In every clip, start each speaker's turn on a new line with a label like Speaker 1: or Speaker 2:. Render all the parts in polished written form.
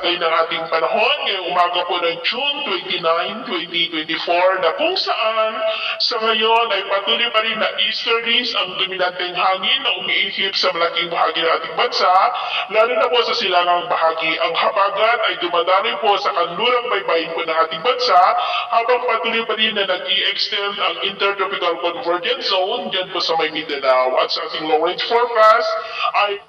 Speaker 1: pagtatay ng ating panahon ngayong umaga po ng June 29, 2024 na kung saan sa ngayon ay patuloy pa rin na easterlies ang dominanteng hangin na umiihip sa malaking bahagi ng ating bansa, lalo na po sa silangang bahagi. Ang habagat ay dumadaloy po sa kanlurang baybayin po ng ating bansa habang patuloy pa rin na nag-i-extend ang intertropical convergence zone dyan po sa may Mindanao. At sa ating low range forecast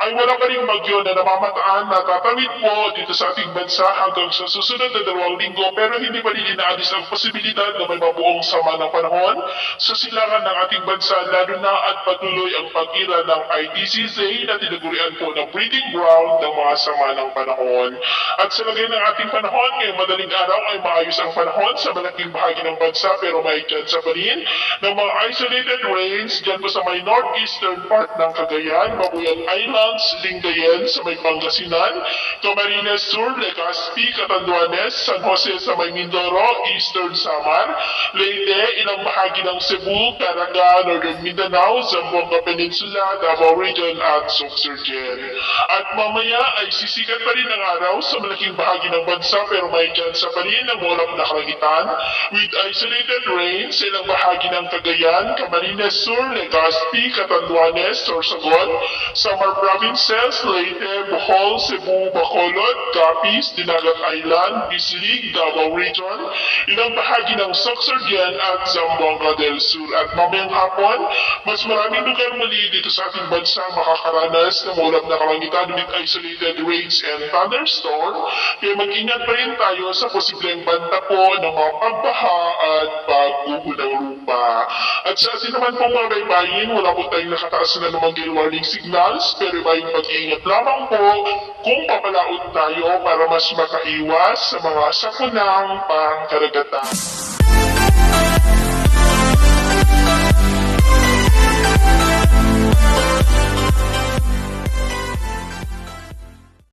Speaker 1: ay wala pa rin bagyo na namamataan na tatawid po dito sa ating bansa hanggang sa susunod na 2 linggo, pero hindi pa rin inaalis ang posibilidad na may mabuong sama ng panahon sa silangan ng ating bansa, lalo na at patuloy ang pag-ira ng ITCZ na tinagurian po ng breeding ground ng mga sama ng panahon. At sa lagay ng ating panahon, ngayong madaling araw ay maayos ang panahon sa malaking bahagi ng bansa, pero may chance pa rin ng mga isolated rains dyan po sa may northeastern part ng Cagayan, Babuyan Islands, Lingayen sa may Pangasinan, Camarines Sur, Legazpi, Catanduanes, San Jose sa may Mindoro, Eastern Samar, Leyte, ilang bahagi ng Cebu, Caraga, Northern Mindanao, Zamboanga Peninsula, Davao Region at Sorsogon. At mamaya ay sisikat pa rin ang araw sa malaking bahagi ng bansa, pero may chance pa rin ng ulap na kalangitan with isolated rain sa ilang bahagi ng Cagayan, Camarines Sur, Legazpi, Catanduanes, Sorsogon, Samar Provinces, Leyte, Bohol, Cebu, Bacolod, Capiz, Dinagat Island, Bislig, Davao Region, ilang bahagi ng Sorsogon at Zamboanga del Sur. At mamayang hapon, mas maraming lugar muli dito sa ating bansa makakaranas ng ulap na kalangitan with isolated rains and thunderstorm, kaya mag-ingat pa rin tayo sa posibleng banta po ng mga pagbaha at pagguho ng lupa. At sa atin naman pong mga baybayin, wala po tayong nakataas na namang gale warning signals, pero may pag-iingat lamang po kung papalaot tayo para mas makaiwas sa mga sakunang pangkaragatan.